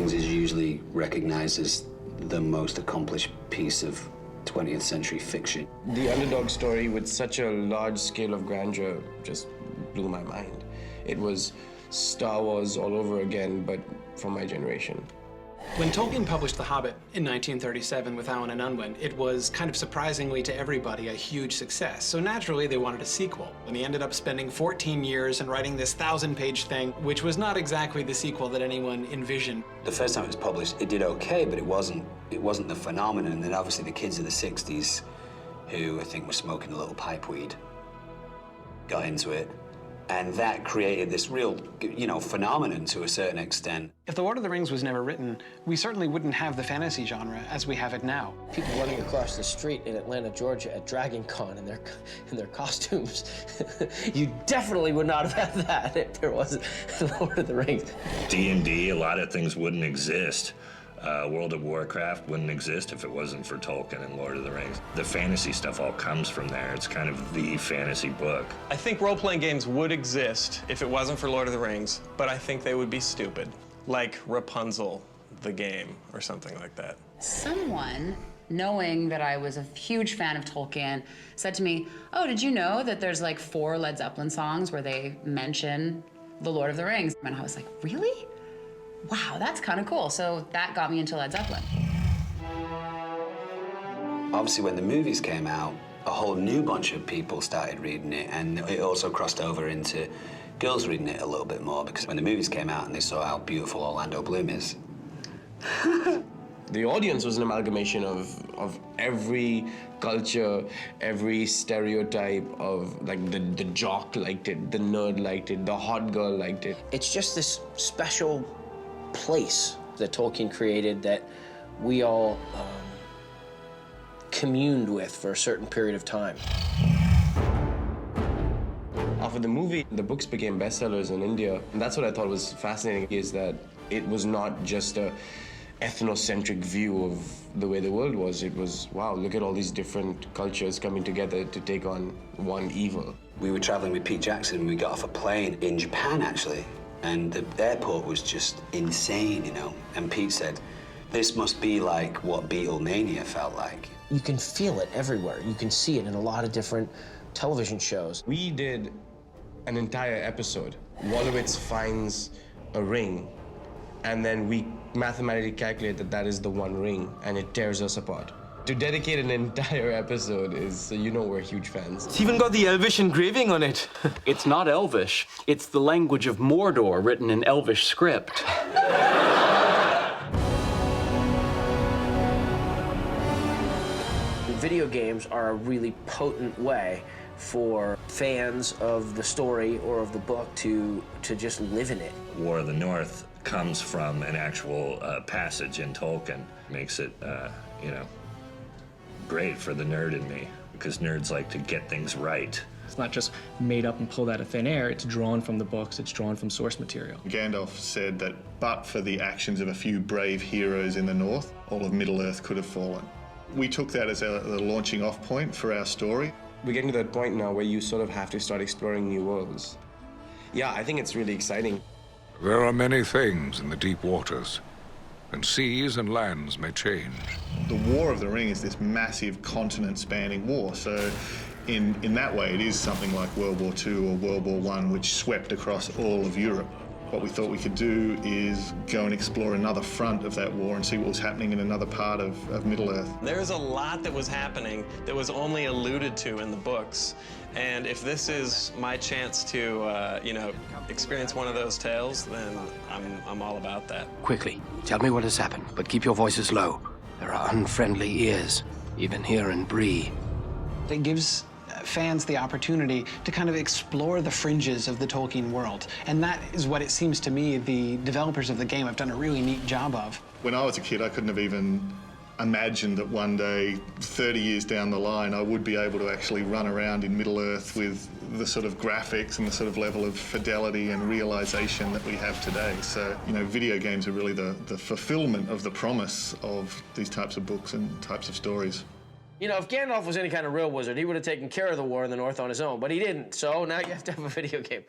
Rings is usually recognized as the most accomplished piece of 20th century fiction. The underdog story with such a large scale of grandeur just blew my mind. It was Star Wars all over again, but for my generation. When Tolkien published The Hobbit in 1937 with Allen and Unwin, it was kind of surprisingly to everybody a huge success. So naturally they wanted a sequel. And he ended up spending 14 years and writing this 1,000-page thing, which was not exactly the sequel that anyone envisioned. The first time it was published, it did okay, but it wasn't the phenomenon. And then obviously the kids of the 60s, who I think were smoking a little pipe weed, got into it. And that created this real, phenomenon to a certain extent. If The Lord of the Rings was never written, we certainly wouldn't have the fantasy genre as we have it now. People running across the street in Atlanta, Georgia at Dragon Con in their costumes. You definitely would not have had that if there wasn't The Lord of the Rings. D&D, a lot of things wouldn't exist. World of Warcraft wouldn't exist if it wasn't for Tolkien and Lord of the Rings. The fantasy stuff all comes from there. It's kind of the fantasy book. I think role-playing games would exist if it wasn't for Lord of the Rings, but I think they would be stupid. Like Rapunzel, the game, or something like that. Someone, knowing that I was a huge fan of Tolkien, said to me, oh, did you know that there's like 4 Led Zeppelin songs where they mention the Lord of the Rings? And I was like, really? Wow, that's kind of cool. So that got me into Led Zeppelin. Obviously, when the movies came out, a whole new bunch of people started reading it, and it also crossed over into girls reading it a little bit more, because when the movies came out and they saw how beautiful Orlando Bloom is. The audience was an amalgamation of every culture, every stereotype of, like, the jock liked it, the nerd liked it, the hot girl liked it. It's just this special place that Tolkien created that we all communed with for a certain period of time. After the movie, the books became bestsellers in India. And that's what I thought was fascinating, is that it was not just a ethnocentric view of the way the world was. It was, wow, look at all these different cultures coming together to take on one evil. We were traveling with Pete Jackson, and we got off a plane in Japan, actually. And the airport was just insane, And Pete said, this must be like what Beatlemania felt like. You can feel it everywhere. You can see it in a lot of different television shows. We did an entire episode. Wolowitz finds a ring, and then we mathematically calculate that that is the one ring, and it tears us apart. To dedicate an entire episode is, we're huge fans. It's even got the Elvish engraving on it. It's not Elvish. It's the language of Mordor written in Elvish script. Video games are a really potent way for fans of the story or of the book to just live in it. War of the North comes from an actual passage in Tolkien. Makes it, great for the nerd in me, because nerds like to get things right. It's not just made up and pulled out of thin air, it's drawn from the books, it's drawn from source material. Gandalf said that but for the actions of a few brave heroes in the north, all of Middle-earth could have fallen. We took that as the launching off point for our story. We're getting to that point now where you sort of have to start exploring new worlds. Yeah, I think it's really exciting. There are many things in the deep waters, and seas and lands may change. The War of the Ring is this massive continent-spanning war, so in that way it is something like World War II or World War I, which swept across all of Europe. What we thought we could do is go and explore another front of that war and see what was happening in another part of Middle-earth. There's a lot that was happening that was only alluded to in the books. And if this is my chance to, experience one of those tales, then I'm all about that. Quickly, tell me what has happened, but keep your voices low. There are unfriendly ears, even here in Bree. It gives fans the opportunity to kind of explore the fringes of the Tolkien world. And that is what it seems to me the developers of the game have done a really neat job of. When I was a kid, I couldn't have even imagined that one day, 30 years down the line, I would be able to actually run around in Middle-earth with the sort of graphics and the sort of level of fidelity and realization that we have today. So, video games are really the fulfillment of the promise of these types of books and types of stories. If Gandalf was any kind of real wizard, he would have taken care of the war in the North on his own, but he didn't, so now you have to have a video game.